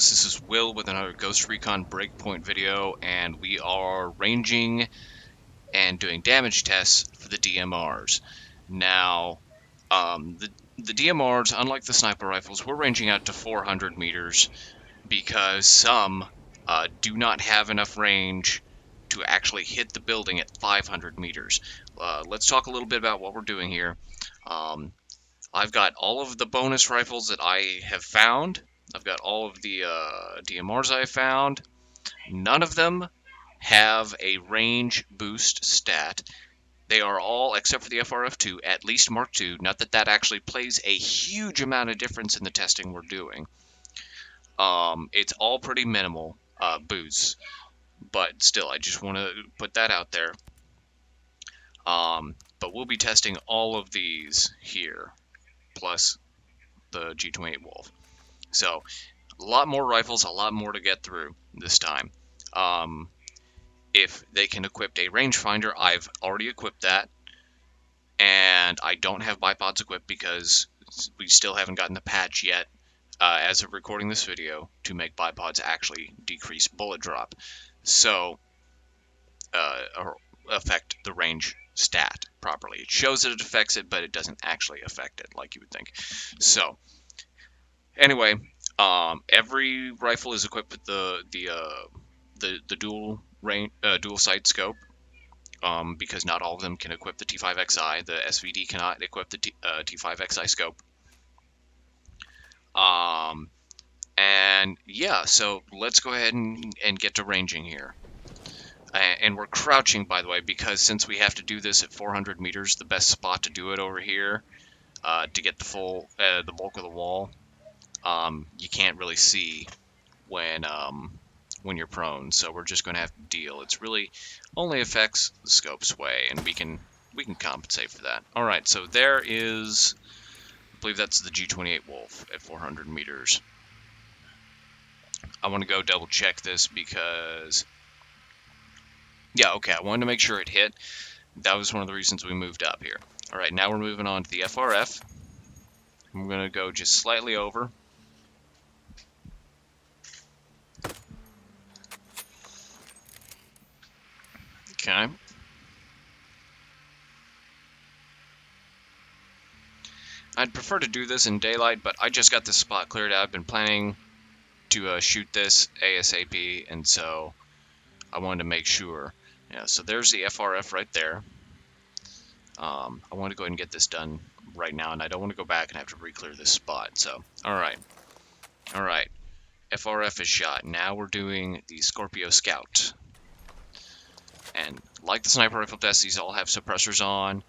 Heroes, this is Will with another Ghost Recon Breakpoint video, and we are ranging and doing damage tests for the DMRs. Now, the DMRs, unlike the sniper rifles, we're ranging out to 400 meters because some do not have enough range to actually hit the building at 500 meters. Let's talk a little bit about what we're doing here. I've got all of the bonus rifles that I have found. I've got all of the DMRs I have found. None of them have a range boost stat. They are all, except for the FRF2, at least Mark II. Not that that actually plays a huge amount of difference in the testing we're doing. It's all pretty minimal boosts, but still, I just want to put that out there. But we'll be testing all of these here, plus the G28 Wolf. So, a lot more rifles, a lot more to get through this time. If they can equip a rangefinder, I've already equipped that. And I don't have bipods equipped because we still haven't gotten the patch yet, as of recording this video, to make bipods actually decrease bullet drop. So, or affect the range stat properly. It shows that it affects it, but it doesn't actually affect it like you would think. So, anyway, every rifle is equipped with the dual sight scope, because not all of them can equip the T5XI. The SVD cannot equip the T5XI scope. And yeah, so let's go ahead and get to ranging here. And we're crouching, by the way, because since we have to do this at 400 meters, the best spot to do it over here, to get the bulk of the wall. You can't really see when you're prone, so we're just going to have to deal. It's really only affects the scope sway, and we can compensate for that. All right, so there is, I believe that's the G28 Wolf at 400 meters. I want to go double check this because, yeah, okay, I wanted to make sure it hit. That was one of the reasons we moved up here. All right, now we're moving on to the FRF. I'm going to go just slightly over. Okay. I'd prefer to do this in daylight, but I just got this spot cleared out. I've been planning to shoot this ASAP, and so I wanted to make sure. Yeah, so there's the FRF right there. I want to go ahead and get this done right now, and I don't want to go back and have to re-clear this spot. So, all right. FRF is shot. Now we're doing the Scorpio Scout. And like the sniper rifle test, these all have suppressors on.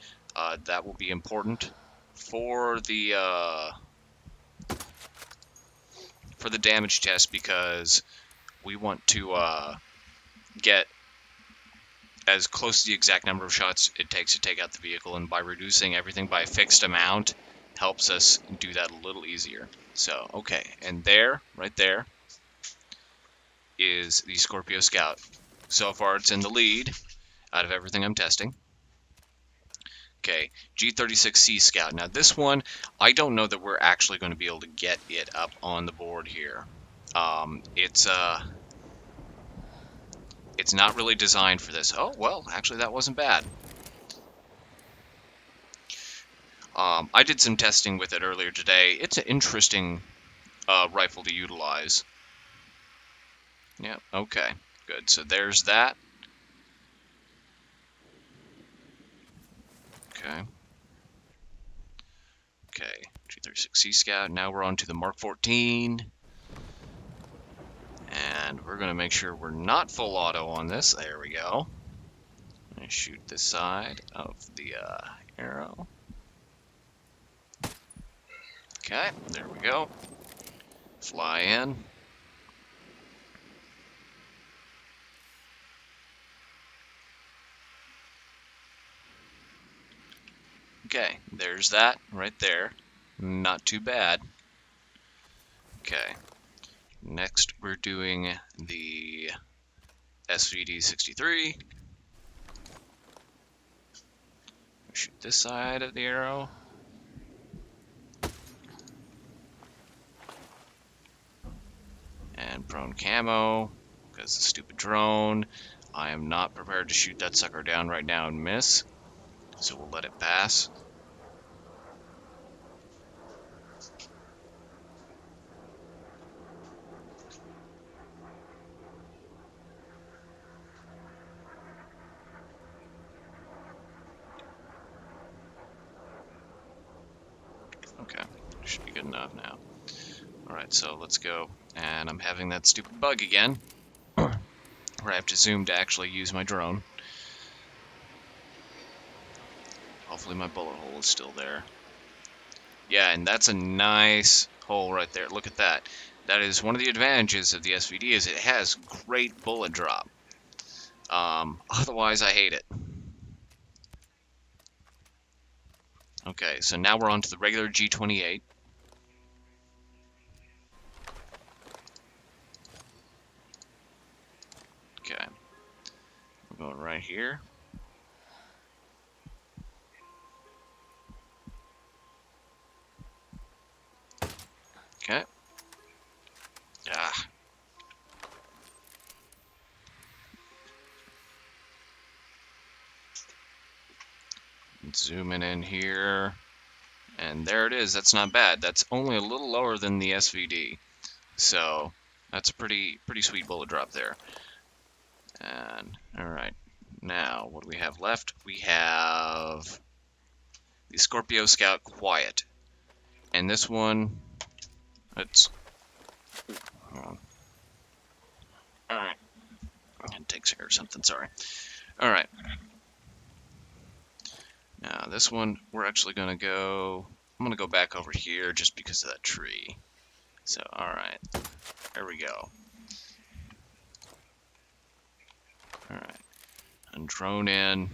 That will be important for the damage test, because we want to get as close to the exact number of shots it takes to take out the vehicle, and by reducing everything by a fixed amount helps us do that a little easier. So, okay, and there, right there, is the Scorpio Scout. So far, it's in the lead out of everything I'm testing. Okay, G36C Scout. Now, this one, I don't know that we're actually going to be able to get it up on the board here. It's not really designed for this. Oh, well, actually, that wasn't bad. I did some testing with it earlier today. It's an interesting rifle to utilize. Yeah, okay, good. So there's that. Okay, G36C Scout. Now we're on to the Mark 14. And we're going to make sure we're not full auto on this. There we go. I'm going to shoot this side of the arrow. Okay, there we go. Fly in. Okay, there's that right there. Not too bad. Okay. Next, we're doing the SVD-63. Shoot this side of the arrow. And prone camo, because the stupid drone. I am not prepared to shoot that sucker down right now and miss, so we'll let it pass. Okay, should be good enough now. Alright, so let's go. And I'm having that stupid bug again, where I have to zoom to actually use my drone. Hopefully my bullet hole is still there. Yeah, and that's a nice hole right there. Look at that. That is one of the advantages of the SVD, is it has great bullet drop. Otherwise, I hate it. Okay, so now we're on to the regular G28. Okay. We're going right here. Okay. Ah. Zooming in here. And there it is. That's not bad. That's only a little lower than the SVD. So that's a pretty sweet bullet drop there. And alright. Now, what do we have left? We have the Scorpio Scout Quiet. And this one, it's... Alright. It takes care of something, sorry. Alright. Now, this one, we're actually going to go... I'm going to go back over here just because of that tree. So, alright. There we go. Alright. And drone in.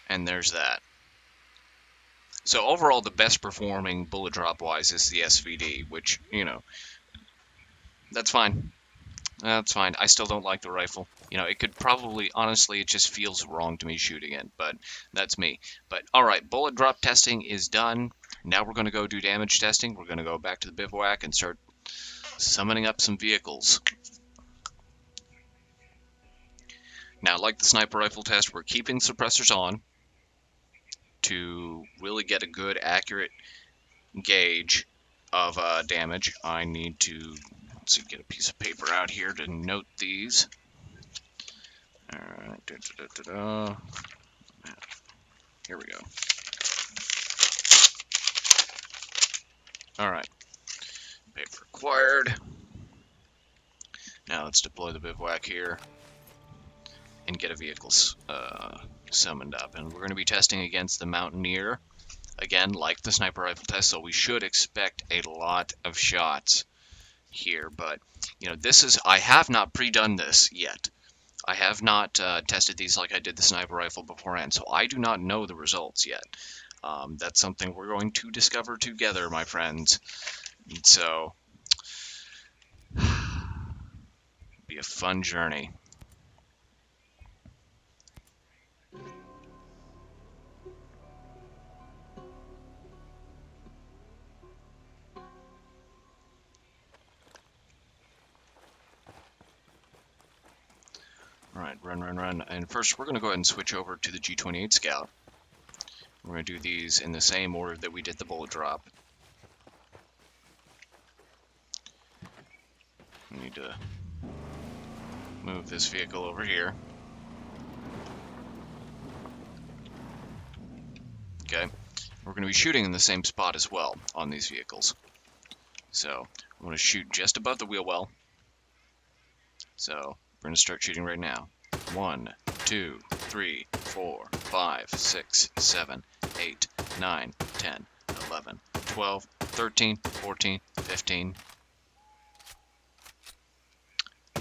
And there's that. So overall, the best performing bullet drop wise is the SVD, which, you know, that's fine. That's fine. I still don't like the rifle. You know, it could probably, honestly, it just feels wrong to me shooting it, but that's me. But alright, bullet drop testing is done. Now we're going to go do damage testing. We're going to go back to the bivouac and start summoning up some vehicles. Now, like the sniper rifle test, we're keeping suppressors on to really get a good, accurate gauge of damage. I need to, let's see, get a piece of paper out here to note these. Alright, here we go. Alright, paper acquired. Now let's deploy the bivouac here and get a vehicle summoned up. And we're going to be testing against the Mountaineer. Again, like the sniper rifle test, so we should expect a lot of shots here. But, you know, this is, I have not pre-done this yet. I have not tested these like I did the sniper rifle beforehand, so I do not know the results yet. That's something we're going to discover together, my friends. And so, it'll be a fun journey. Alright, run. And first, we're going to go ahead and switch over to the G28 Scout. We're going to do these in the same order that we did the bullet drop. We need to move this vehicle over here. Okay, we're going to be shooting in the same spot as well on these vehicles. So, I'm going to shoot just above the wheel well. So, we're going to start shooting right now. 1, 2, 3, 4, 5, 6, 7, 8, 9, 10, 11, 12, 13, 14, 15,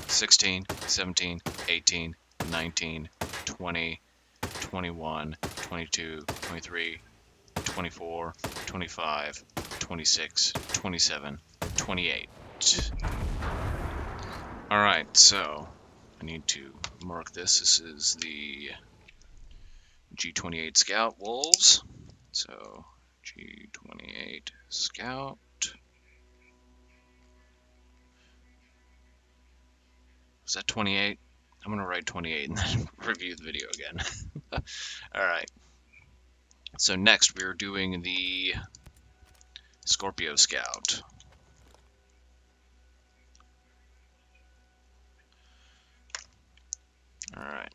16, 17, 18, 19, 20, 21, 22, 23, 24, 25, 26, 27, 28. Alright, so I need to mark this. This is the G28 Scout Wolves. So G28 Scout. Is that 28? I'm gonna write 28 and then review the video again. Alright. So next we're doing the Scorpio Scout. Alright.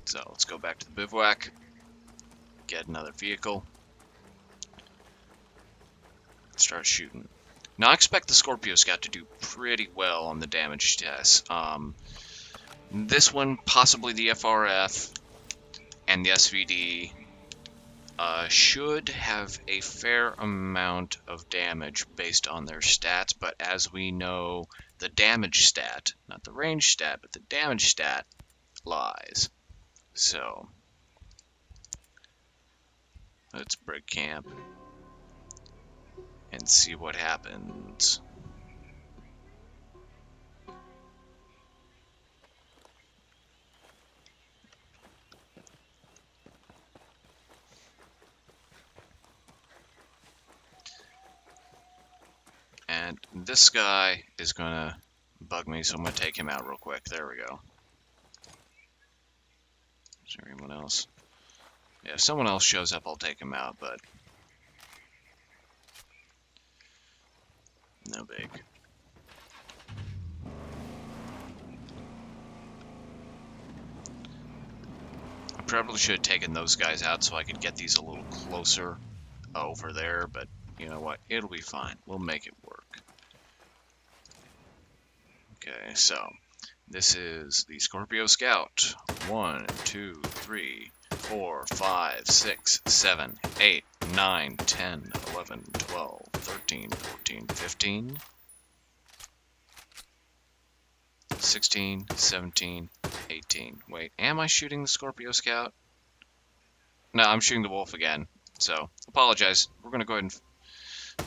So let's go back to the bivouac. Get another vehicle. Start shooting. Now I expect the Scorpio Scout to do pretty well on the damage test. This one, possibly the FRF and the SVD, should have a fair amount of damage based on their stats, but as we know, the damage stat, not the range stat, but the damage stat lies. So let's break camp and see what happens. And this guy is gonna bug me, so I'm gonna take him out real quick. There we go. Is there anyone else? Yeah, if someone else shows up, I'll take him out, but no big. I probably should have taken those guys out so I could get these a little closer over there, but you know what? It'll be fine. We'll make it work. Okay, so this is the Scorpio Scout. 1, 2, 3, 4, 5, 6, 7, 8, 9, 10, 11, 12, 13, 14, 15, 16, 17, 18. Wait, am I shooting the Scorpio Scout? No, I'm shooting the wolf again. So, apologize. We're going to go ahead and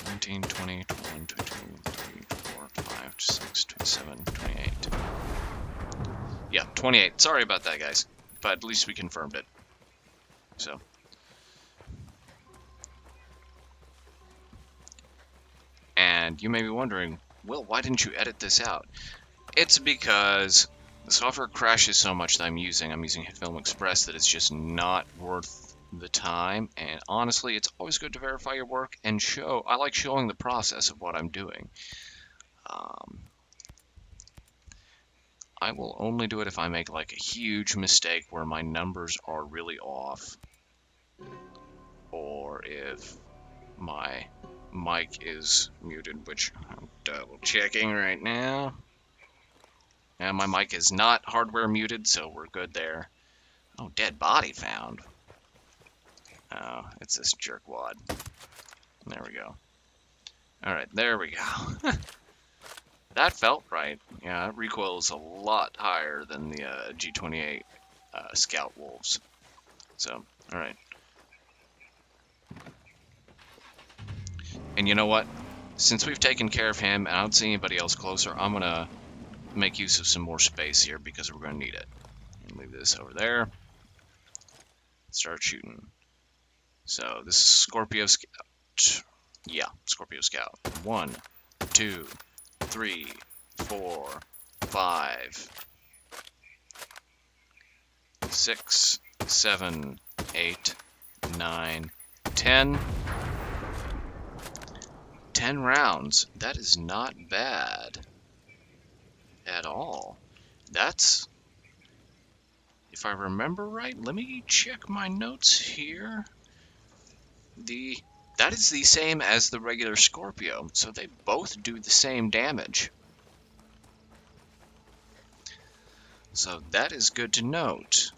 19, 20, 21, 22, 23, 24, 25, 26, 27, 28. Yeah, 28. Sorry about that, guys. But at least we confirmed it. So. And you may be wondering, Will, why didn't you edit this out? It's because the software crashes so much that I'm using Film Express that it's just not worth the time. And honestly, it's always good to verify your work and show. I like showing the process of what I'm doing. I will only do it if I make like a huge mistake where my numbers are really off, or if my mic is muted, which I'm double checking right now. And my mic is not hardware muted, so we're good there. Oh, dead body found. Oh, it's this jerkwad. There we go. Alright, there we go. That felt right. Yeah, recoil is a lot higher than the G28 Scout Wolves. So, alright. And you know what? Since we've taken care of him and I don't see anybody else closer, I'm going to make use of some more space here because we're going to need it. And leave this over there. Start shooting. So, this is Scorpio Scout. Yeah, Scorpio Scout. 1, 2, 3, 4, 5, 6, 7, 8, 9, 10. 10 rounds. That is not bad at all. That's, if I remember right, let me check my notes here. That is the same as the regular Scorpio, so they both do the same damage. So that is good to note.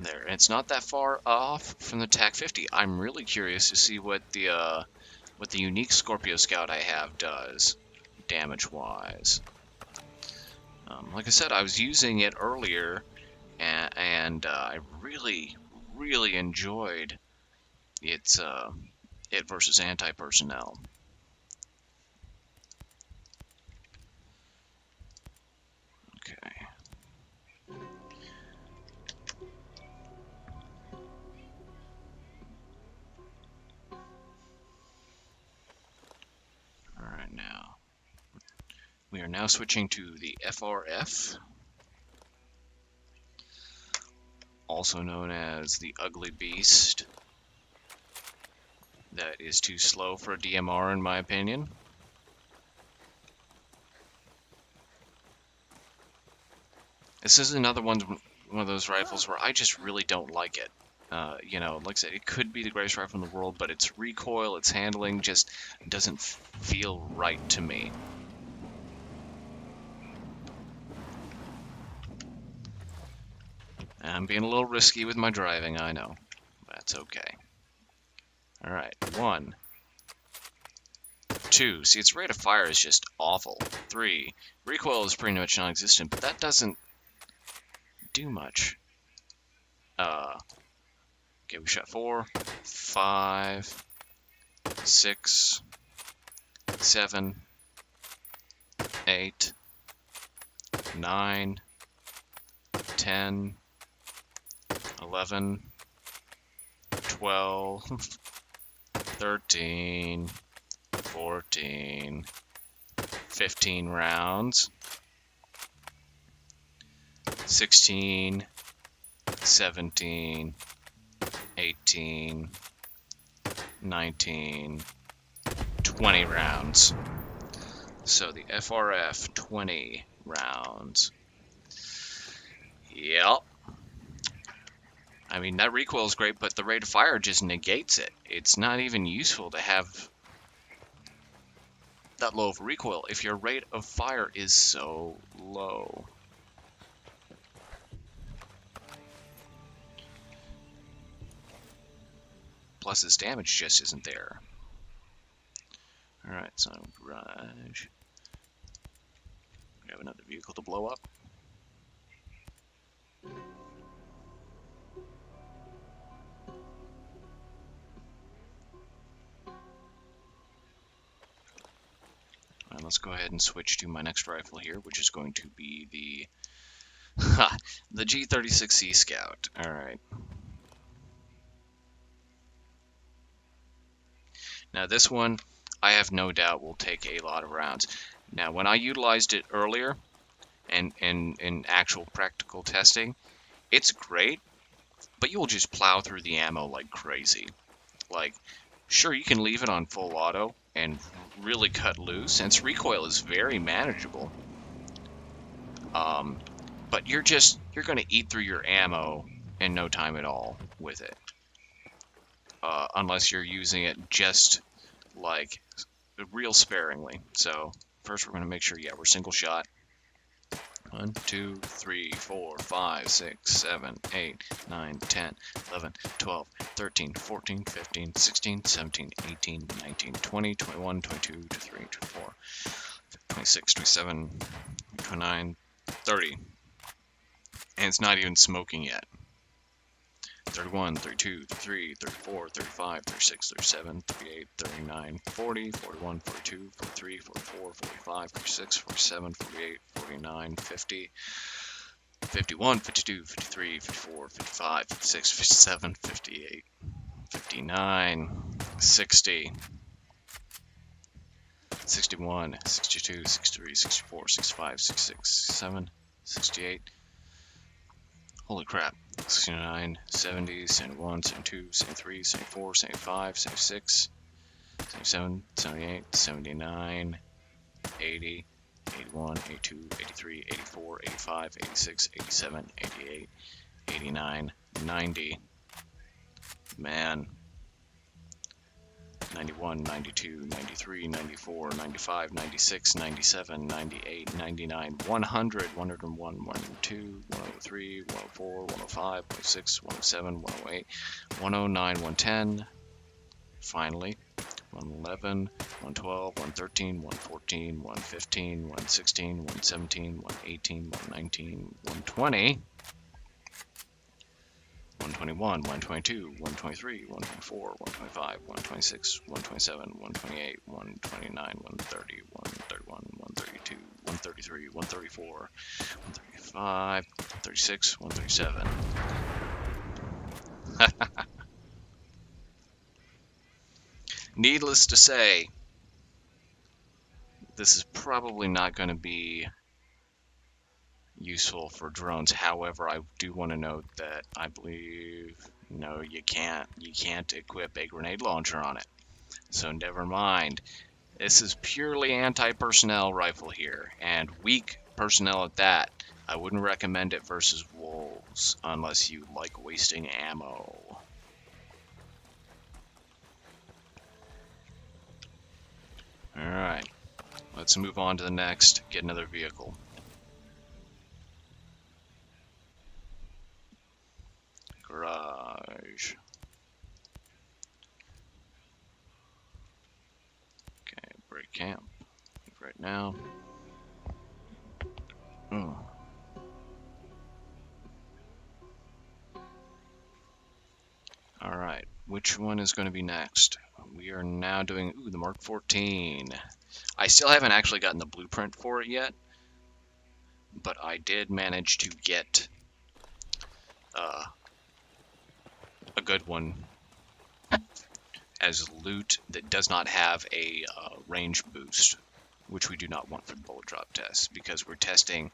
There, it's not that far off from the TAC 50. I'm really curious to see what the unique Scorpio Scout I have does, damage-wise. Like I said, I was using it earlier, and I really enjoyed it versus anti-personnel. Okay. We are now switching to the FRF, also known as the Ugly Beast. That is too slow for a DMR in my opinion. This is another one of those rifles where I just really don't like it. You know, like I said, it could be the greatest rifle in the world, but its recoil, its handling just doesn't feel right to me. I'm being a little risky with my driving, I know. That's okay. Alright, 1, 2. See, its rate of fire is just awful. 3. Recoil is pretty much non-existent, but that doesn't do much. Okay, we shot 4, 5, 6, 7, 8, 9, 10, 11, 12, 13, 14, 15 rounds, 16, 17, 18, 19, 20 rounds. So the FRF, 20 rounds. Yep. I mean, that recoil is great, but the rate of fire just negates it. It's not even useful to have that low of recoil if your rate of fire is so low. Plus, its damage just isn't there. Alright, so garage. We have another vehicle to blow up. Alright, let's go ahead and switch to my next rifle here, which is going to be the G36C Scout. Alright. Now this one, I have no doubt will take a lot of rounds. Now when I utilized it earlier, and in actual practical testing, it's great, but you'll just plow through the ammo like crazy. Like, sure, you can leave it on full auto and really cut loose, and its recoil is very manageable. But you're going to eat through your ammo in no time at all with it. Unless you're using it just like real sparingly. So first we're going to make sure, yeah, we're single shot. 1, 2, 3, 4, 5, 6, 7, 8, 9, 10, 11, 12, 13, 14, 15, 16, 17, 18, 19, 20, 21, 22, 23, 24, 26, 27, 29, 30. And it's not even smoking yet. 31, 32, 33, 34, 35, 36, 37, 38, 39, 40, 41, 42, 43, 44, 45, 46, 47, 48, 49, 50, 51, 52, 53, 54, 55, 56, 57, 58, 59, 60, 61, 62, 63, 64, 65, 66, 67, 68. Holy crap. 69, 70, 71, 72, 73, 74, 75, 76, 77, 78, 79, 80, 81, 82, 83, 84, 85, 86, 87, 88, 89, 90. Man. 91, 92, 93, 94, 95, 96, 97, 98, 99, 100, 101, 102, 103, 104, 105, 106, 107, 108, 109, 110, finally, 111, 112, 113, 114, 115, 116, 117, 118, 119, 120, 121, 122, 123, 124, 125, 126, 127, 128, 129, 130, 131, 132, 133, 134, 135, 136, 137. Needless to say, this is probably not going to be useful for drones. However, I do want to note that I believe no, you can't equip a grenade launcher on it. So never mind. This is purely anti-personnel rifle here, and weak personnel at that. I wouldn't recommend it versus wolves unless you like wasting ammo. Alright, let's move on to the next, get another vehicle. Garage. Okay, break camp. Right now. Alright, which one is going to be next? We are now doing the Mark 14. I still haven't actually gotten the blueprint for it yet, but I did manage to get a good one as loot that does not have a range boost, which we do not want for the bullet drop test because we're testing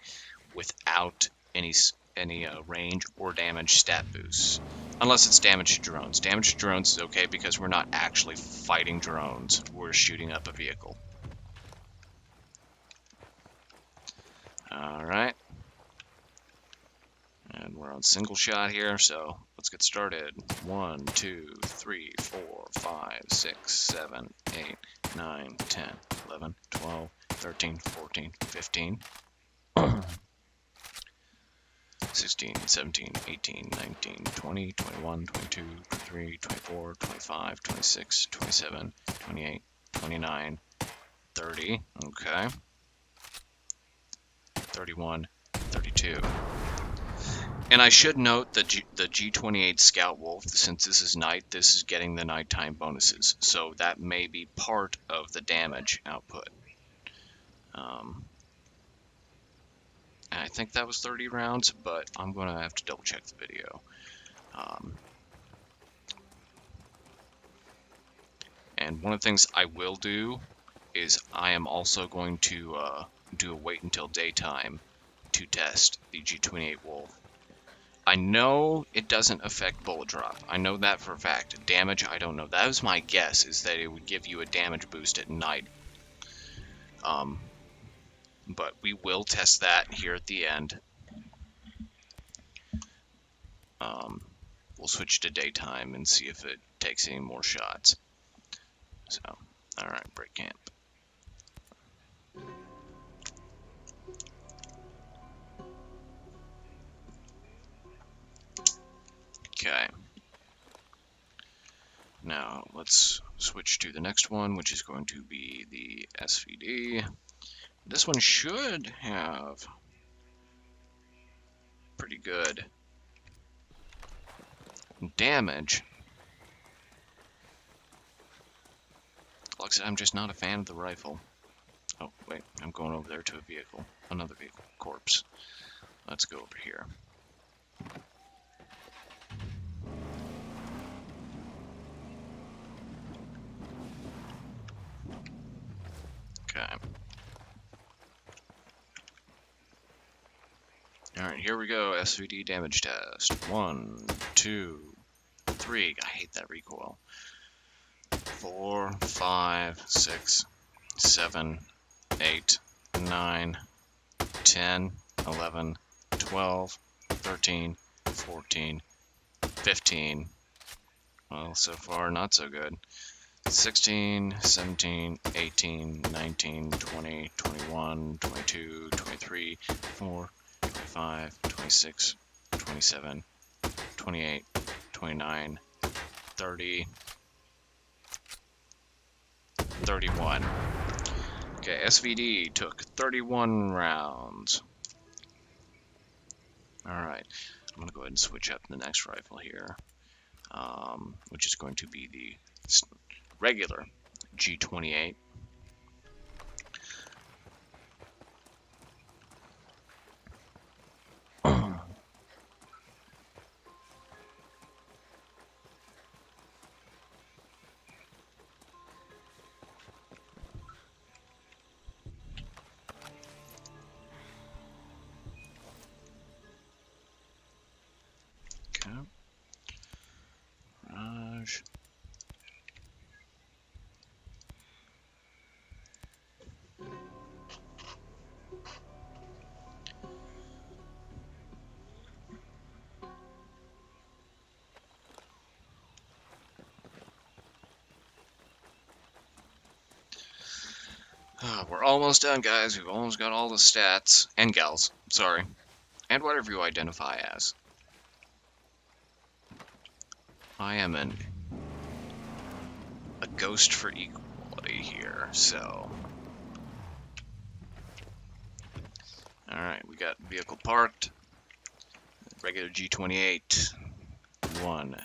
without any range or damage stat boosts, unless it's damage to drones. Damage to drones is okay because we're not actually fighting drones, we're shooting up a vehicle. Alright, and we're on single shot here, so let's get started. 1, 2, 3, 4, 5, 6, 7, 8, 9, 10, 11, 12, 13, 14, 15. 16, 17, 18, 19, 20, 21, 22, 23, 24, 25, 26, 27, 28, 29, 30, okay, 31, 32. And I should note that the G28 Scout Wolf, since this is night, this is getting the nighttime bonuses, so that may be part of the damage output. I think that was 30 rounds, but I'm going to have to double check the video. And one of the things I will do is I am also going to do a wait until daytime to test the G28 Wolf. I know it doesn't affect bullet drop. I know that for a fact. Damage, I don't know. That was my guess, is that it would give you a damage boost at night. But we will test that here at the end. We'll switch to daytime and see if it takes any more shots. So, alright, break camp. Okay. Now, let's switch to the next one, which is going to be the SVD. This one should have pretty good damage. Like I said, I'm just not a fan of the rifle. Oh, wait, I'm going over there to a vehicle. Another vehicle. Corpse. Let's go over here. Okay. Alright, here we go. SVD damage test. 1, 2, 3. I hate that recoil. 4, 5, 6, 7, 8, 9, 10, 11, 12, 13, 14, 15. Well, so far, not so good. 16, 17, 18, 19, 20, 21, 22, 23, 24, 25, 26, 27, 28, 29, 30, 31. Okay, SVD took 31 rounds. Alright, I'm going to go ahead and switch up the next rifle here, which is going to be the regular G28. We're almost done, guys. We've almost got all the stats. And gals, sorry. And whatever you identify as. I am a ghost for equality here, so... Alright, we got vehicle parked. Regular G28. 1,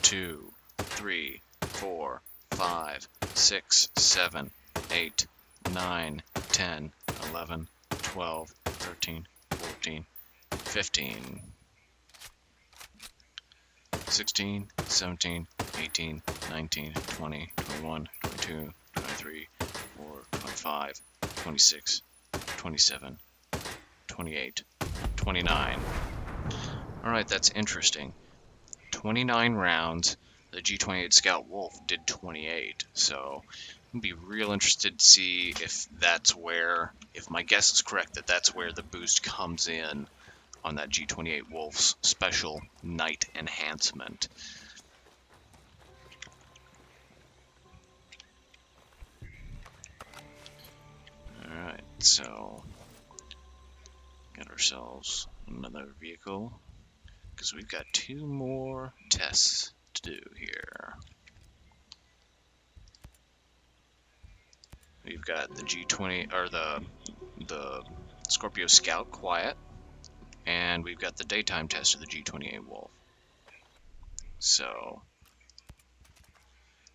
2, 3, 4, 5, 6, 7, 8, 9, 10, 11, 12, 13, 14, 15, 16, 17, 18, 19, 20, 21, 22, 23, 24, 25, 26, 27, 28, 29. Alright, that's interesting. 29 rounds. The G28 Scout Wolf did 28, so I'd be real interested to see if that's where, if my guess is correct, that that's where the boost comes in on that G28 Wolf's special night enhancement. Alright, so get ourselves another vehicle, because we've got 2 more tests to do here. We've got the G20, or the Scorpio Scout Quiet, and we've got the daytime test of the G28 Wolf. So,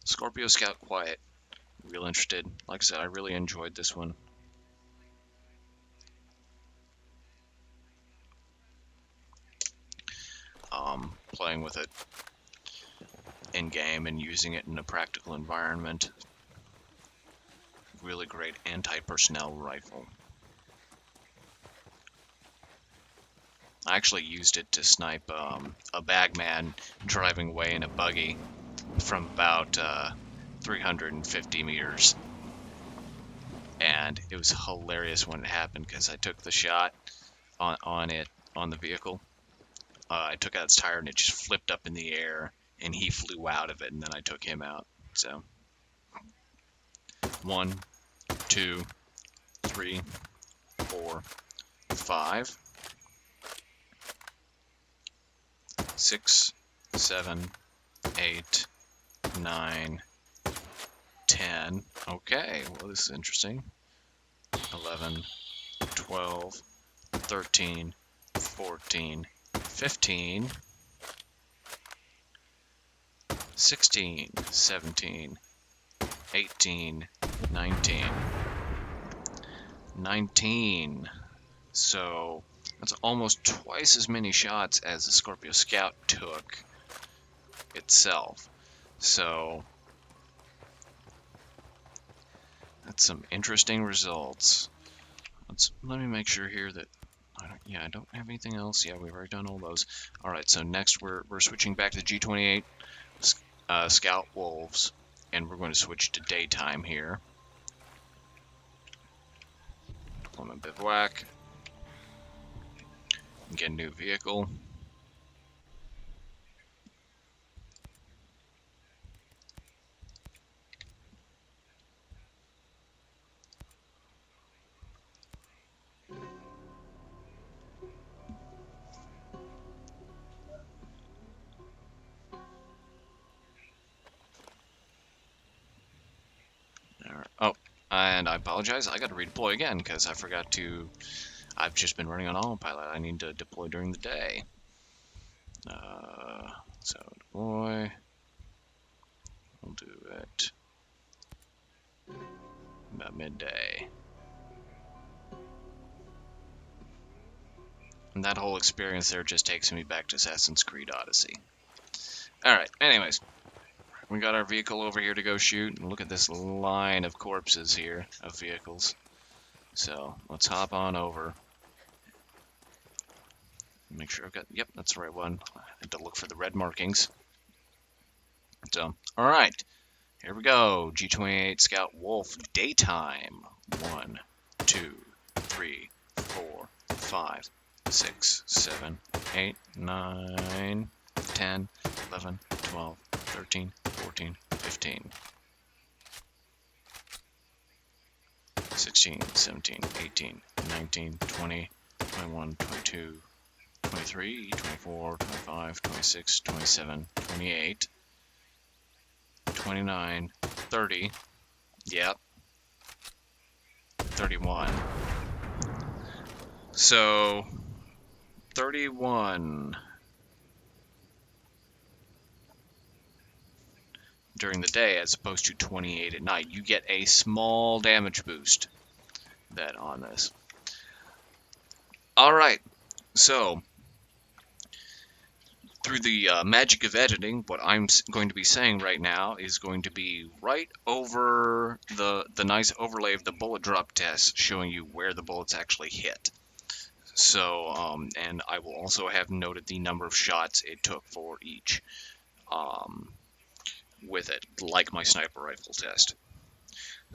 Scorpio Scout Quiet, real interested. Like I said, I really enjoyed this one. Playing with it in game and using it in a practical environment. Really great anti-personnel rifle. I actually used it to snipe a bagman driving away in a buggy from about 350 meters. And it was hilarious when it happened because I took the shot on the vehicle. I took out its tire and it just flipped up in the air and he flew out of it, and then I took him out. So 1, 2, 3, 4, 5, 6, 7, 8, 9, 10. Okay, well, this is interesting. 11, 12, 13, 14, 15, 16, 17, 18, 19. 19. So that's almost twice as many shots as the Scorpio Scout took itself. So that's some interesting results. Let me make sure here that I don't have anything else. Yeah, we've already done all those. All right, so next we're switching back to the G28 Scout Wolves, and we're going to switch to daytime here. Deployment bivouac. Get a new vehicle. Oh, and I apologize. I got to redeploy again because I forgot to. I've just been running on autopilot. I need to deploy during the day. So deploy. We'll do it about midday. And that whole experience there just takes me back to Assassin's Creed Odyssey. Alright, anyways. We got our vehicle over here to go shoot. And look at this line of corpses here, of vehicles. So, let's hop on over. Make sure I've got, yep, that's the right one. I had to look for the red markings. So, alright. Here we go. G28 Scout Wolf daytime. 1, 2, 3, 4, 5, 6, 7, 8, 9, 10, 11, 12, 13, 14, 15, 16, 17, 18, 19, 20, 21, 22, 23, 24, 25, 26, 27, 28, 29, 30, yep, 31. So, 31 during the day as opposed to 28 at night. You get a small damage boost that on this. Alright, so through the magic of editing, what I'm going to be saying right now is going to be right over the nice overlay of the bullet drop test, showing you where the bullets actually hit. So, and I will also have noted the number of shots it took for each with it, like my sniper rifle test.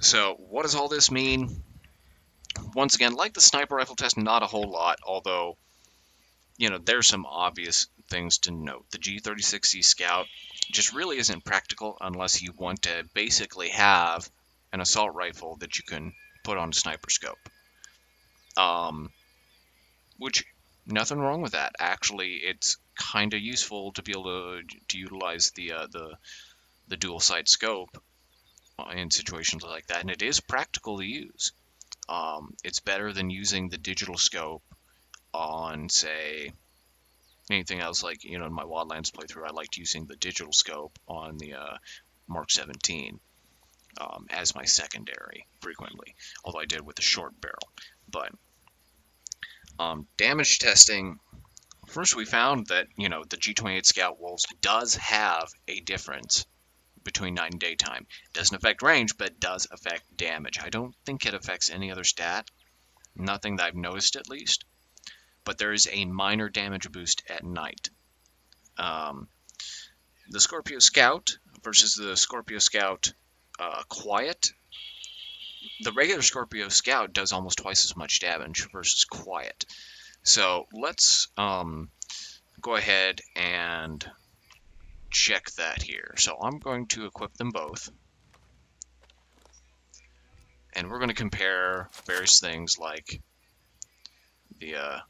So, what does all this mean? Once again, like the sniper rifle test, not a whole lot, although, you know, there's some obvious things to note. The G36C Scout just really isn't practical unless you want to basically have an assault rifle that you can put on a sniper scope. Which, nothing wrong with that. Actually, it's kind of useful to be able to utilize the dual sight scope in situations like that, and it is practical to use. It's better than using the digital scope on, say, anything else. Like, you know, in my Wildlands playthrough, I liked using the digital scope on the Mark 17 as my secondary frequently, although I did with the short barrel. But damage testing, first we found that, you know, the G28 Scout Wolves does have a difference between night and daytime. It doesn't affect range, but it does affect damage. I don't think it affects any other stat. Nothing that I've noticed, at least. But there is a minor damage boost at night. The Scorpio Scout versus the Scorpio Scout Quiet. The regular Scorpio Scout does almost twice as much damage versus Quiet. So let's go ahead and check that here. So I'm going to equip them both. And we're going to compare various things like the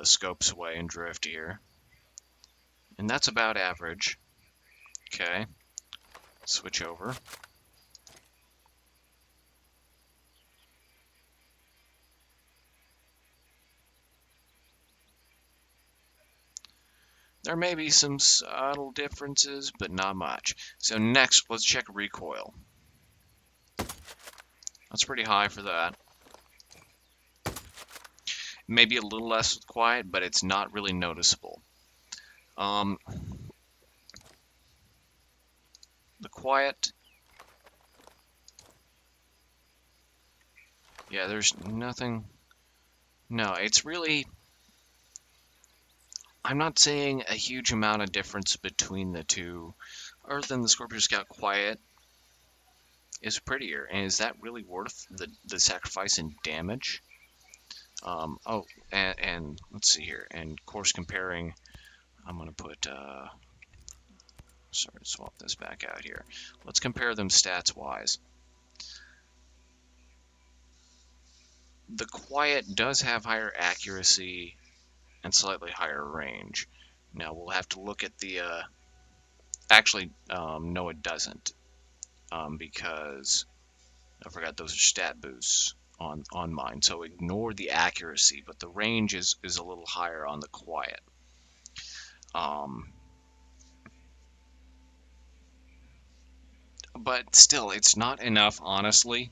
scopes away and drift here. And that's about average. Okay. Switch over. There may be some subtle differences, but not much. So next, let's check recoil. That's pretty high for that. Maybe a little less with Quiet, but it's not really noticeable. The Quiet, yeah, there's nothing. No, it's really, I'm not seeing a huge amount of difference between the two, other than the Scorpio Scout Quiet is prettier. And is that really worth the sacrifice in damage? And let's see here. And course comparing, I'm going to put, sorry, swap this back out here. Let's compare them stats-wise. The Quiet does have higher accuracy and slightly higher range. Now we'll have to look at the, actually, no it doesn't, because I forgot those are stat boosts on mine, so ignore the accuracy, but the range is a little higher on the Quiet. But still, it's not enough, honestly,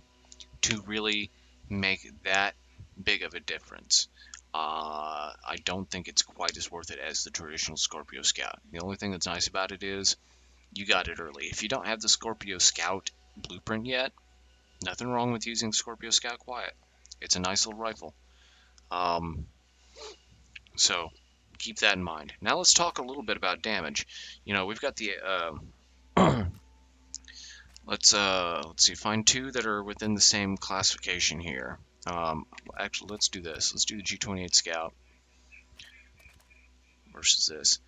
to really make that big of a difference. I don't think it's quite as worth it as the traditional Scorpio Scout. The only thing that's nice about it is you got it early. If you don't have the Scorpio Scout blueprint yet, nothing wrong with using Scorpio Scout Quiet. It's a nice little rifle. So keep that in mind. Now let's talk a little bit about damage. You know, we've got the let's see, find two that are within the same classification here. Actually, let's do this. Let's do the G28 Scout versus this.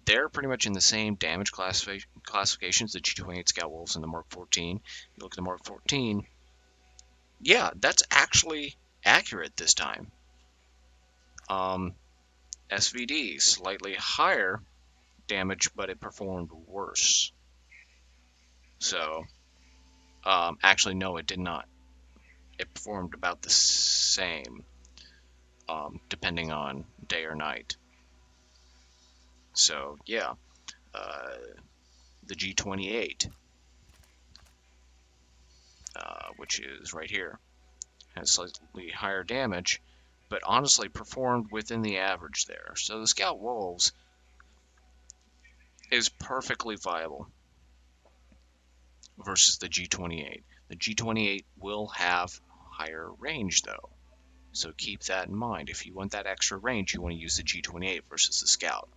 They're pretty much in the same damage classifications, the G28 Scout Wolves and the Mark 14. You look at the Mark 14, yeah, that's actually accurate this time. SVD, slightly higher damage, but it performed worse. So, actually, no, it did not. It performed about the same, depending on day or night. So, yeah, the G28, which is right here, has slightly higher damage, but honestly performed within the average there. So the Scout Wolves is perfectly viable versus the G28. The G28 will have higher range though, so keep that in mind. If you want that extra range, you want to use the G28 versus the Scout.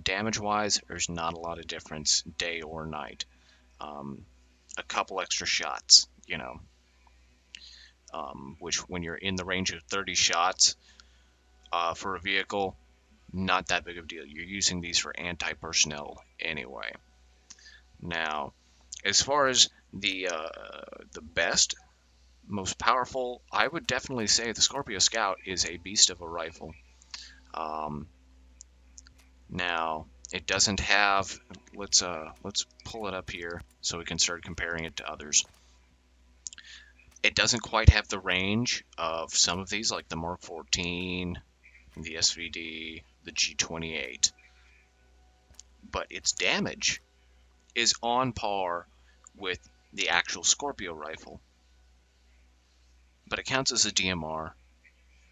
Damage wise, there's not a lot of difference day or night. A couple extra shots, you know, which when you're in the range of 30 shots for a vehicle, not that big of a deal. You're using these for anti-personnel anyway. Now, as far as the best, most powerful, I would definitely say the Scorpio Scout is a beast of a rifle. Now, it doesn't have. Let's pull it up here so we can start comparing it to others. It doesn't quite have the range of some of these, like the Mark 14, the SVD, the G28, but its damage is on par with the actual Scorpio rifle. But it counts as a DMR,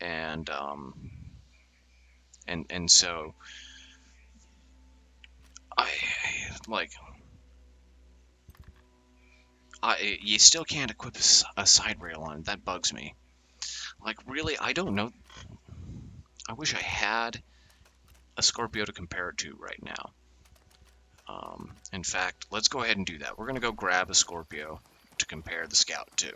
and so you still can't equip a side rail on it. That bugs me. Like, really, I don't know. I wish I had a Scorpio to compare it to right now. In fact, let's go ahead and do that. We're going to go grab a Scorpio to compare the Scout to.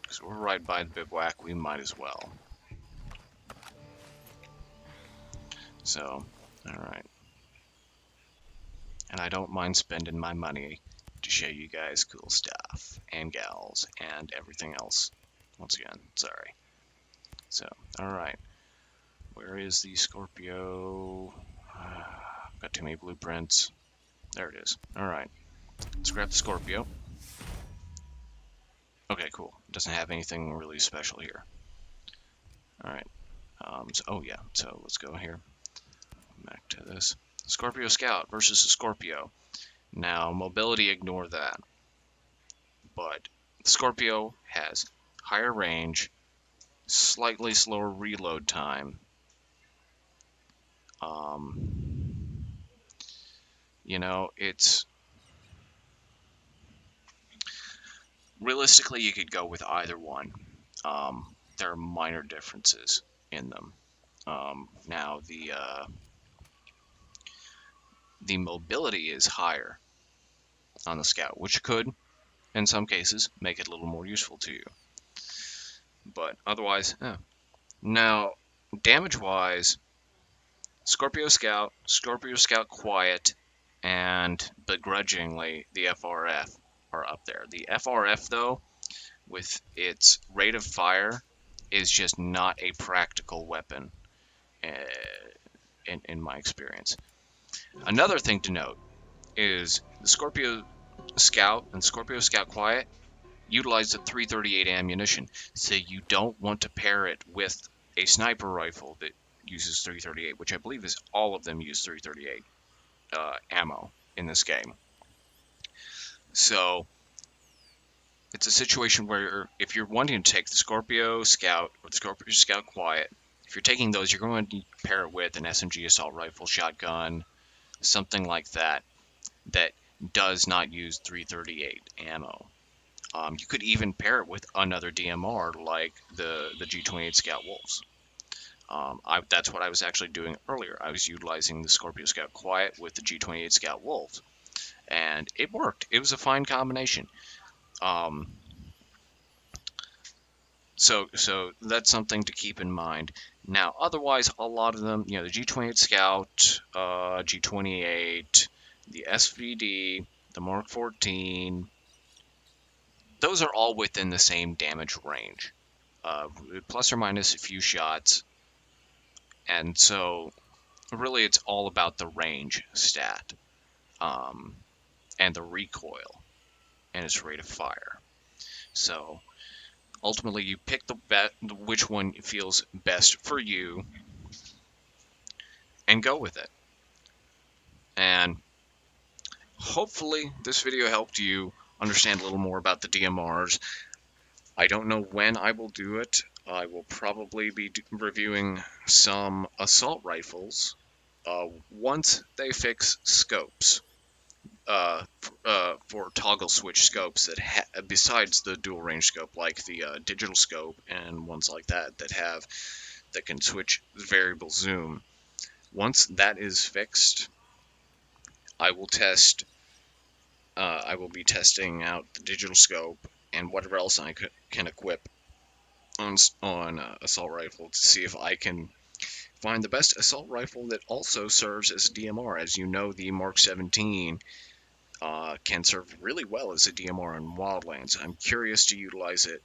Because we're right by the bivouac, we might as well. So, alright. And I don't mind spending my money to show you guys cool stuff, and gals, and everything else. Once again, sorry. So, alright. Where is the Scorpio? Got too many blueprints. There it is. Alright. Let's grab the Scorpio. Okay, cool. Doesn't have anything really special here. Alright. Oh yeah, so let's go here. Back to this. Scorpio Scout versus the Scorpio. Now, mobility, ignore that. But the Scorpio has higher range, slightly slower reload time. You know, it's... Realistically, you could go with either one. There are minor differences in them. Now, the mobility is higher on the Scout, which could, in some cases, make it a little more useful to you. But otherwise, Now, damage-wise, Scorpio Scout Quiet, and begrudgingly, the FRF are up there. The FRF, though, with its rate of fire, is just not a practical weapon, in my experience. Another thing to note is the Scorpio Scout and Scorpio Scout Quiet utilize the 338 ammunition, so you don't want to pair it with a sniper rifle that uses 338, which I believe is all of them use 338 ammo in this game. So it's a situation where if you're wanting to take the Scorpio Scout or the Scorpio Scout Quiet, if you're taking those, you're going to pair it with an SMG assault rifle, shotgun, something like that, that does not use 338 ammo. You could even pair it with another DMR like the G28 Scout Wolves. That's what I was actually doing earlier. I was utilizing the Scorpio Scout Quiet with the G28 Scout Wolves, and it worked. It was a fine combination. So that's something to keep in mind. Now, otherwise, a lot of them, the G28 Scout, G28, the SVD, the Mark 14, those are all within the same damage range, plus or minus a few shots. And so, really, it's all about the range stat, and the recoil and its rate of fire. So, ultimately, you pick which one feels best for you and go with it. And hopefully this video helped you understand a little more about the DMRs. I don't know when I will do it. I will probably be reviewing some assault rifles once they fix scopes, for toggle switch scopes that besides the dual range scope, like the digital scope and ones like that that can switch variable zoom. Once that is fixed, I will test. I will be testing out the digital scope and whatever else I can equip on assault rifle to see if I can find the best assault rifle that also serves as a DMR. As you know, the Mark 17 can serve really well as a DMR in wildlands. I'm curious to utilize it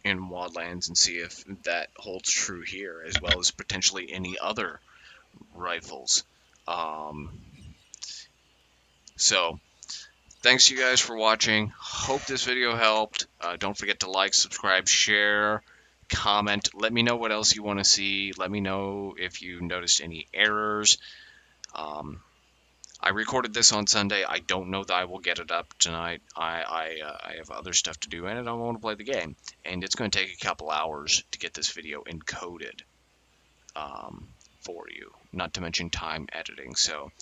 in wildlands and see if that holds true here, as well as potentially any other rifles. So thanks you guys for watching. Hope this video helped. Don't forget to like, subscribe, share, comment. Let me know what else you want to see. Let me know if you noticed any errors. I recorded this on Sunday. I don't know that I will get it up tonight. I have other stuff to do, and I don't want to play the game. And it's going to take a couple hours to get this video encoded for you, not to mention time editing. So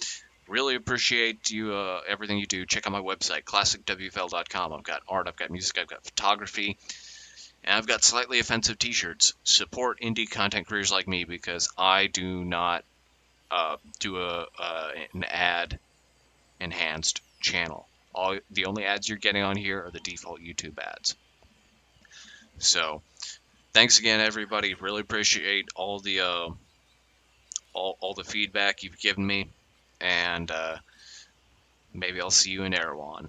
really appreciate you, everything you do. Check out my website, classicwfl.com. I've got art, I've got music, I've got photography, and I've got slightly offensive t-shirts. Support indie content creators like me, because I do not do an ad enhanced channel. The only ads you're getting on here are the default YouTube ads. So thanks again, everybody. Really appreciate all the all the feedback you've given me, and maybe I'll see you in Erewhon.